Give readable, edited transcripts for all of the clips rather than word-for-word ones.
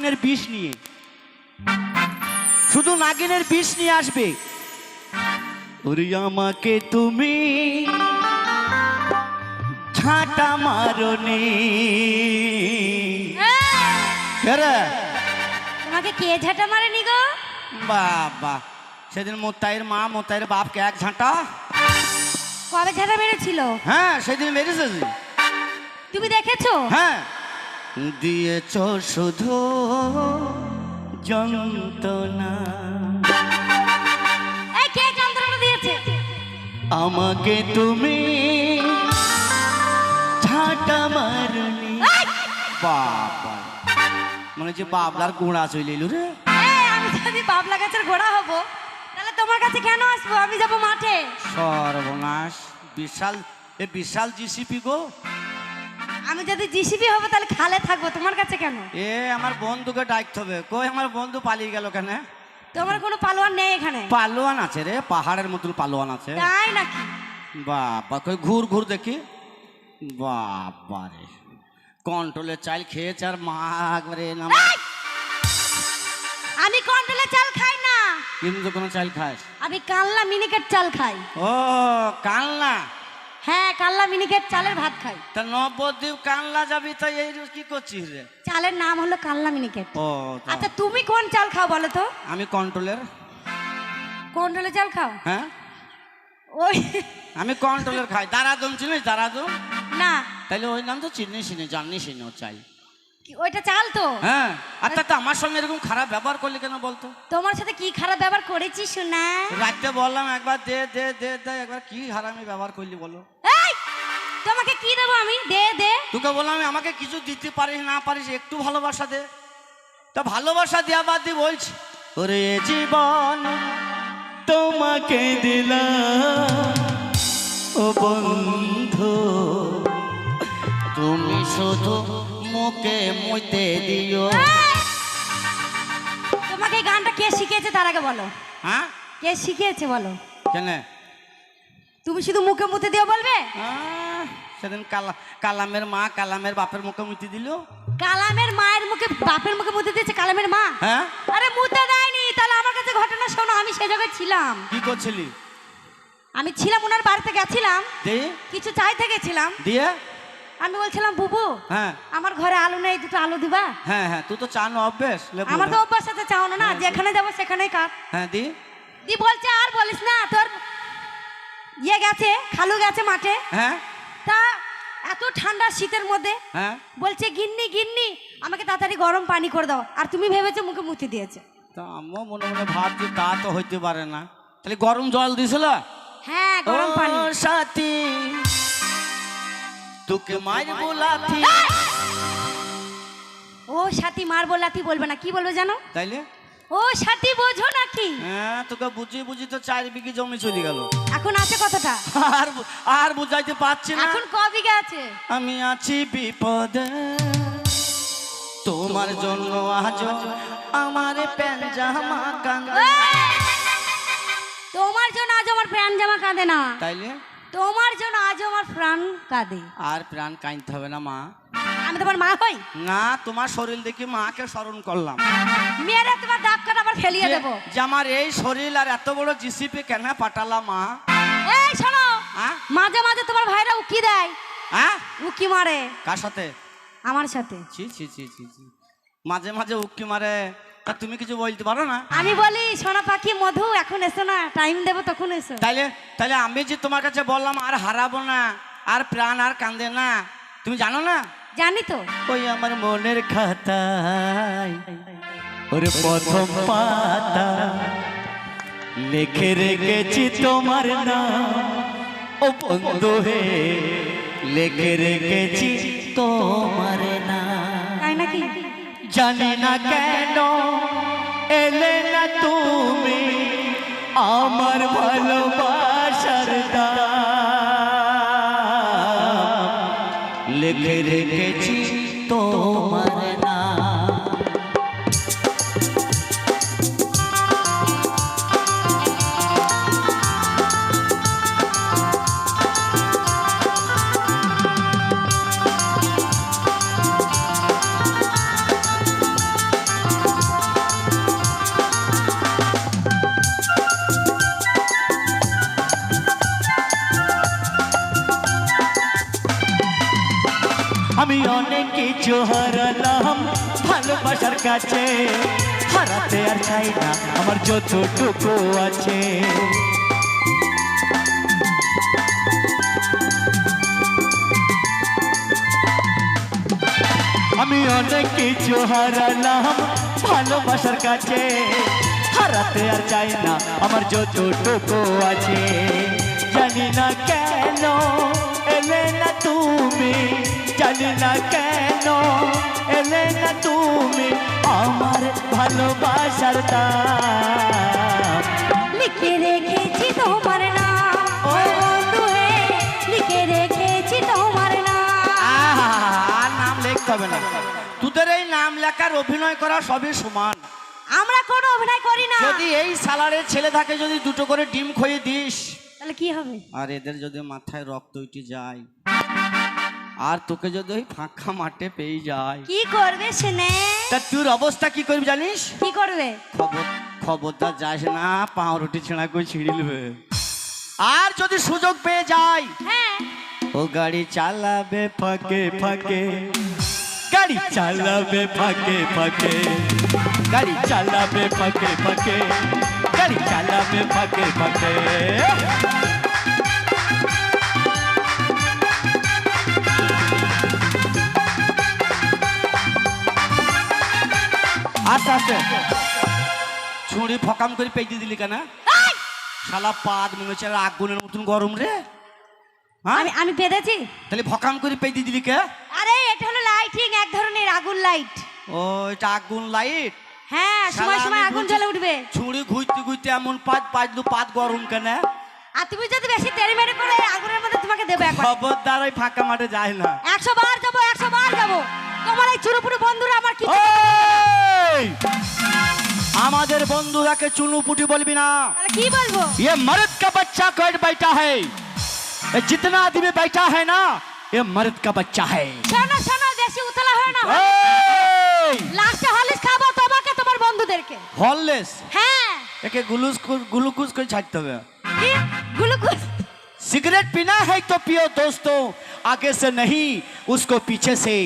নাগিনের বিষ নিয়ে, শুধু নাগিনের বিষ নিয়ে আসবে। ওরে আমাকে তুমি ঝাঁটা মারনি। তোমাকে কে ঝাঁটা মারেনি গো? বাবা, সেদিন মোতাইয়ের মা মোতাইয়ের বাপকে এক ঝাঁটা। কবে ঝাঁটা মেরেছিল? হ্যাঁ, সেদিন মেরেছে। তুমি দেখেছো? হ্যাঁ, দিয়েছ শুধু যন্ত্রণা। এই কে যন্ত্রণা দিয়েছে? আমাকে তুমি ঝাঁটা মারনি। বাবা, মনে হচ্ছে বাবলার গোড়া চলে এলো রে। আমি যদি বাবলা গাছের ঘোড়া হব তাহলে তোমার কাছে কেন আসবো? আমি যাবো মাঠে। সর্বনাশ, বিশাল বিশাল জিসিপি গো। আমি যদি জিসিবি হব তাহলে খালে থাকবো, তোমার কাছে কেন? আমার বন্ধুকে ডাকতে হবে। কই আমার বন্ধু পালিয়ে গেল কেন? তোমার কোনো পালোয়ান নেই এখানে? পালোয়ান আছে রে, পাহাড়ের মতো পালোয়ান আছে। তাই নাকি? বাবা, কই ঘুর ঘুর দেখি। বাবা রে, কন্ট্রোলের চাল খেয়েছে আর মা একবারে নাম। আমি কন্ট্রোলের চাল খাই না। কিন্তু কোনো চাল খাস? আমি কাল্লা মিনিকেট চাল খাই। ও কালনা? হ্যাঁ, কাল্লা মিনিকেট চালের ভাত খাই। তা নবদ্বীপ কালনা যাবি, তাই এই কি করছিস রে? চালের নাম হলো কাল্লা মিনিকেট। ও আচ্ছা, তুমি কোন চাল খাও বলো তো? আমি কন্ট্রোলের। কন্ট্রোলের চাল খাও? হ্যাঁ, ওই আমি কন্ট্রোলের খাই। দারাদম চিনিস? দারাদম না। তাইলে ওই নাম তো চিনিস নি, জানিস নি ও চাই। ওইটা চাল তো। হ্যাঁ, আচ্ছা, তা আমার সঙ্গে এরকম খারাপ ব্যবহার করলি কেন বলতো? তোমার সাথে কি খারাপ ব্যবহার করেছি শোনা? রাতে বললাম একবার দে দে দে দে, একবার কি হারামি ব্যবহার করলি বলো? এই, তোমাকে কি দেবো আমি? দে দে। তোকে বললাম আমাকে কিছু দিতে পারিস না পারিস, একটু ভালোবাসা দে। তা ভালোবাসা দেওয়া বাদ দিয়ে বলছি, ওরে জীবন তোমাকে দিলাম ও বন্ধু, তুমি শুধু মুখে মুইতে দিও। তোমাকে এই গানটা কে শিখিয়েছে তার আগে বলো? হ্যাঁ, কে শিখিয়েছে বলো? কেন? তুমি শুধু মুখে মুতে দিও বলবে? সেদিন কালামের মা কালামের বাপের মুখে মুতি দিল। কালামের মায়ের মুখে বাপের মুখে মুতে দিয়েছে কালামের মা? হ্যাঁ। আরে মুতে দেয়নি। তাহলে আমার কাছে ঘটনা শোনো। আমি সে জায়গায় ছিলাম। কি করছিলি? আমি ছিলাম ওনার বাড়িতে গেছিলাম, দিয়ে কিছু চাইতে গেছিলাম। দিয়ে আমি বলছিলাম, বুবু হ্যাঁ আমার ঘরে আলু নেই, দুটো আলু দিবা? হ্যাঁ হ্যাঁ, তুই তো চান অভ্যেস। আমার তো অভ্যাস আছে চাওনো না, যেখানে যাবো সেখানেই কাট। হ্যাঁ, দি বলছে আর বলিস না, তোর ইয়ে গেছে, খালু গেছে মাঠে। হ্যাঁ তা এত ঠান্ডা শীতের মধ্যে হ্যাঁ, বলছে গিন্নি গিন্নি আমাকে তাড়াতাড়ি গরম পানি করে দাও। আর তুমি ভেবেছো মুখে মুতে দিয়েছে। তা আমিও মনে মনে ভাবছি তা তো হইতে পারে না। তাহলে গরম জল দিছিল? হ্যাঁ, গরম পানি। ও সাথী তোকে মারবো লাথি। ও সাথী মারবো লাথি বলবে না, কি বলবে জানো? তাইলে ও সাথী বোঝো নাকি? হ্যাঁ, তোকে বুঝি বুঝি তো 4 বিঘি জমি চলে গেল। এখন আছে কতটা? আর বুঝাইতে পারছি না। এখন ক বিঘা আছে? আমি আছি বিপদে, তোমার জন্য আজ আমার প্যান্ট জামা কান্দে। তোমার জন্য আজ আমার প্রাণ জামা কাঁদে না। তাইলে তোমার জন্য আজ আমার প্রাণ কাঁদে। আর প্রাণ কাঁদতে হবে না মা। আমি তোমার মা হই না, তোমার শরীর দেখি মাকে স্মরণ করলাম। মেয়েরা তোমার দাঁত কাটা আবার ফেলিয়ে দেবো। যে আমার এই শরীর আর এত বড় জিসিপি কেন পাঠালা মা? এই শোনো, হ্যাঁ মাঝে মাঝে তোমার ভাইরা উকি দেয়। হ্যাঁ, উকি মারে। কার সাথে? আমার সাথে। ছি ছি ছি ছি ছি, মাঝে মাঝে উকি মারে। তা তুমি কিছু বলতে পারো না? আমি বলি সোনা পাখি মধু এখন এসো না, টাইম দেবো তখন এসো। তাইলে তাইলে আমি যে তোমার কাছে বললাম আর হারাবো না, আর প্রাণ আর কান্দে না, তুমি জানো না? জানি তো। ওই আমার মনের খাতায় ওরে প্রথম পাতা লিখে রেখেছি তোমার নাম। ও বন্ধু হে, লিখে রেখেছি তোমার নাম। তাই নাকি? জানি না কেন এলে না তুমি আমার ভালোবাসার দাম। লিখে রেখেছি তোমার নাম। আমি অনেক কিছু হারালাম ভালোবাসার কাছে, হারাতে আর চাই না আমার যতটুকু আছে। আমি অনেক কিছু হারালাম ভালোবাসার কাছে, হারাতে আর চাই না আমার যতটুকু আছে। জানি না কেন এলে না তুমি, জানি না কেন এলে না তুমি, আমার ভালোবাসার দাম লিখে রেখেছি তোমার নাম, ও বন্ধু হে, লিখে রেখেছি তোমার নাম। আর নাম লিখতে হবে না, তোদের এই নাম লেখার অভিনয় করা সবই সমান। আমরা কোনো অভিনয় করি না। যদি এই সালারের ছেলে থাকে, যদি দুটো করে ডিম খইয়ে দিস, তাহলে কি হবে? আর এদের যদি মাথায় রক্ত উঠে যায়, আর তোকে যদি ওই ফাঁকা মাঠে পেয়ে যায়, কি করবে শুনে? তা তোর অবস্থা কি করবি জানিস? কি করবে? খবরদার যাস না, পাউরুটি ছেঁড়া করে ছিঁড়িলবে। আর যদি সুযোগ পেয়ে যায়, হ্যাঁ, ও গাড়ি চালাবে ফাঁকে ফাঁকে, গাড়ি চালাবে ফাঁকে ফাঁকে, গাড়ি চালাবে ফাঁকে ফাঁকে, গাড়ি চালাবে ফাঁকে ফাঁকে। আস্তে আস্তে ছুঁড়ি ফকাম করে পেয়ে দিলি কেন? শালা পাদ মনে হচ্ছে আগুনের মতন গরম রে। হ্যাঁ, আমি পেরেছি। তাহলে ফকাম করে পেয়ে দিলি কে? আরে এটা হলো লাইটিং, এক ধরনের আগুন লাইট। ও, এটা আগুন লাইট। হ্যাঁ, সময় সময় আগুন জ্বলে উঠবে। ছুঁড়ি ঘুরতে ঘুরতে এমন পাদ গরম কেন? আর তুমি যদি বেশি তেড়ি মেরে করে আগুনের মধ্যে তোমাকে দেবে একবার। খবরদার ওই ফাঁকা মাঠে যায় না। 100 বার যাবো, 100 বার যাবো। তোমার এই চুরুপুরু বন্ধুরা আমার কি? ওই! আমাদের বন্ধুরাকে চুনুপুটি বলবি না। তাহলে কি বলবো? ये मर्द का बच्चा कोई बैठा है, ये जितना आदमी बैठा है ना, ये मर्द का बच्चा है। শোনো শোনো, বেশি উতলা হয় না। ওই! লাস্টে হলিস খাবো তোমাকে, তোমার বন্ধুদেরকে। হললেস হ্যাঁ। একে গ্লুকোজ করে ছাড়তে হবে। কি? গ্লুকোজ? सिगरेट पीना है तो पियो दोस्तों, आगे से नहीं उसको पीछे से,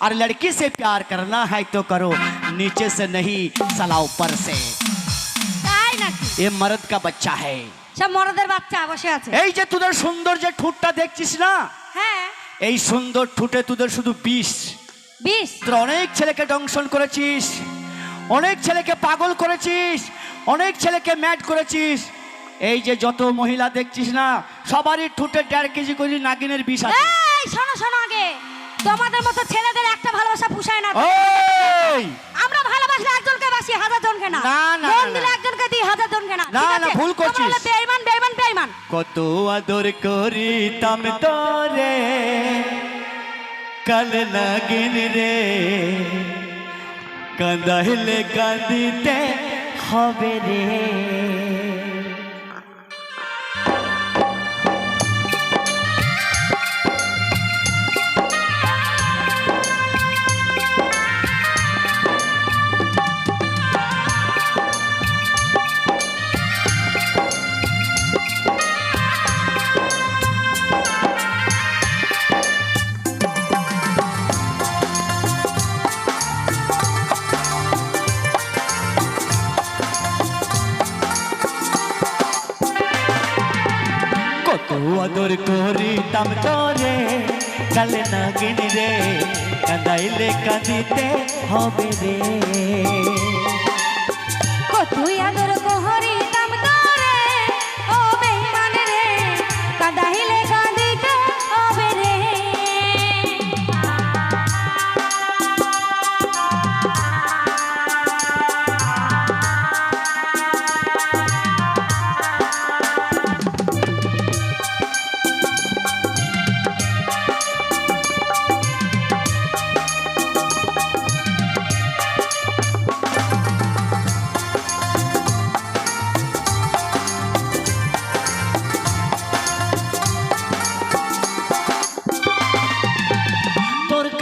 और लड़की से प्यार करना है तो करो नीचे से नहीं साला ऊपर से। তাই নাকি? ये मर्द का बच्चा है। সব মরদের বাচ্চা বসে আছে। এই যে তোদের সুন্দর যে ঠোঁটটা দেখছিস না, হ্যাঁ। এই সুন্দর ঠোঁটে তোদের শুধু বিষ। 20। তোরা অনেক ছেলেকে দংশন করেছিস, অনেক ছেলেকে পাগল করেছিস, অনেক ছেলেকে ম্যাড করেছিস। এই যে যত মহিলা দেখছিস না, সবারই ঠোঁটে 1.5 কেজি করে নাগিনের বিষ আছে। এই শোনো শোনো, আগে তোমাদের মতো ছেলেদের একটা ভালোবাসা পুষায় না। ওই! আমরা ভালোবাসলে একজনকে বাসি, 1000 জনকে না। না, না, মন না, দিলে না। একজনকে দিই, 1000 জনকে না। না, ঠিক না, আছে? ভুল করছিস। তোমরা হলে বেঈমান বেঈমান বেঈমান। কত আদর করিতাম তোরে, কাল নাগিন রে, কাঁদাইলে কাঁদিতে হবে রে। কত আদর করিতাম তোরে, কাল নাগিন রে, কাঁদাইলে কাঁদিতে হবে রে। কতই আদর করিতাম তোরে, ও বেঈমান রে, কাঁদাইলে কাঁদিতে হবে রে।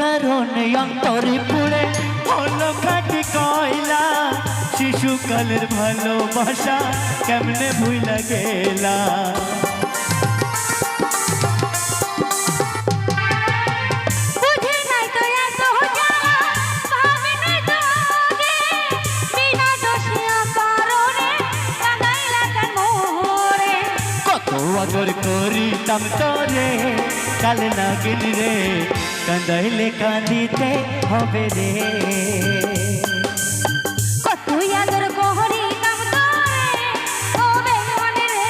কারণে অন্তরে পুড়ে হলো খাটি কয়লা, শিশুকালের ভালোবাসা কেমনে ভুইলা গেলা। বুঝি নাই আদর করিতাম তোরে কাল নাগিন রে কান্দাইলে কান্দিতে হবে রে কতই আদর করিতাম তোরে ও বেঈমান রে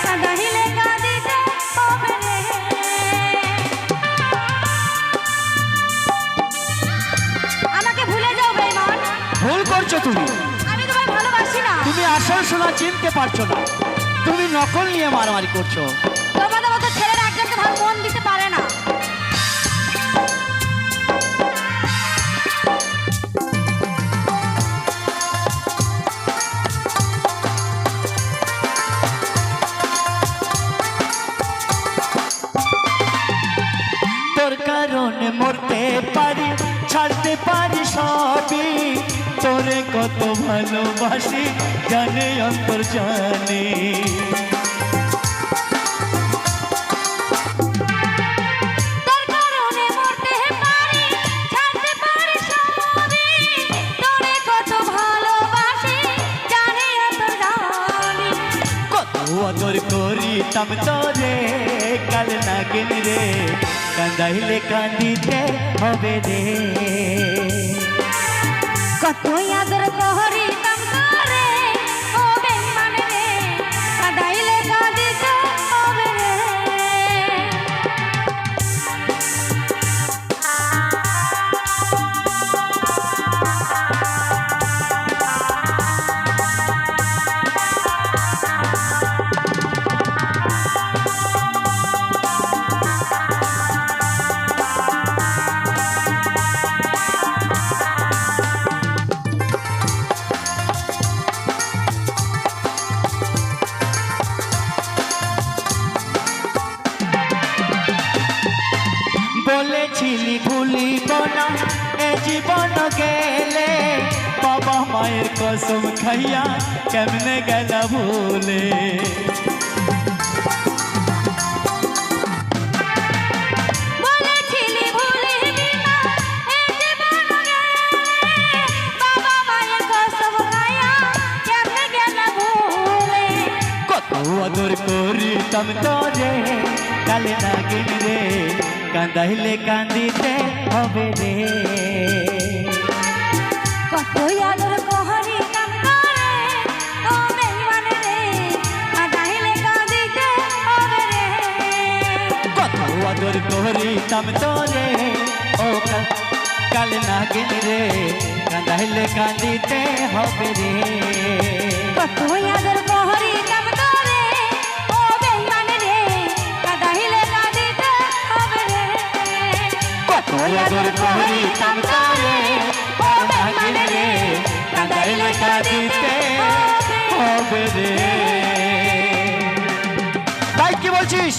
কাঁদাইলে কাঁদিতে হবে রে আমাকে ভুলে যাও বেঈমান ভুল করছো তুমি আমি তোমায় ভালোবাসি না তুমি আসল সোনা চিনতে পারছো না তুমি নকল নিয়ে মারামারি করছো তোমাদের মতো ছেলেরা একজনকে ভালো মন দিতে পারে না তোর কারণে মরতে পারি ছাড়তে পারি সবই তোরে কত ভালোবাসি জানে অন্তর জানে তোর কারণে মরতে পারি ছাড়তে পারি সবই তোরে কত ভালোবাসি জানি তোর জানি কত আদর করিতাম তোরে কাল নাগিন রে কান্দাইলে কান্দিতে হবে রে কতই আদর করিতাম তোরে ও বেঈমান রে কাঁদাইলে কাঁদিতে হবে রে বলেছিলি ভুলিব না এ জীবন গেলে বাবা মায়ের কসম খাইয়া কেমনে গেল ভুলে বলেছিলি ভুলিবি না এই জীবন গেলে বাবা মায়ের কসম খাইয়া কেমনে গেল ভুলে কত আদর করিতাম তোরে কাল নাগিন রে কান্দাইলে কান্দিতে হবে রে কতই আদর করিতাম তোরে ও বেঈমান রে কাঁদাইলে কাঁদিতে হবে রে কত আদর করিতাম তোরে ও কাল নাগিন রে কান্দাইলে কান্দিতে হবে রে কতই আদর করিতাম তোরে ও বেঈমান রে কাঁদাইলে কাঁদিতে হবে রে কত আদর করিতাম তোরে ও নাগিন রে কান্দাইলে কাঁদিতে হবে রে তাই কি বলছিস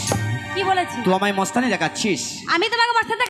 কি বলেছি তুই আমায় মস্তানি দেখাচ্ছিস আমি তোমাকে বাঁচাতে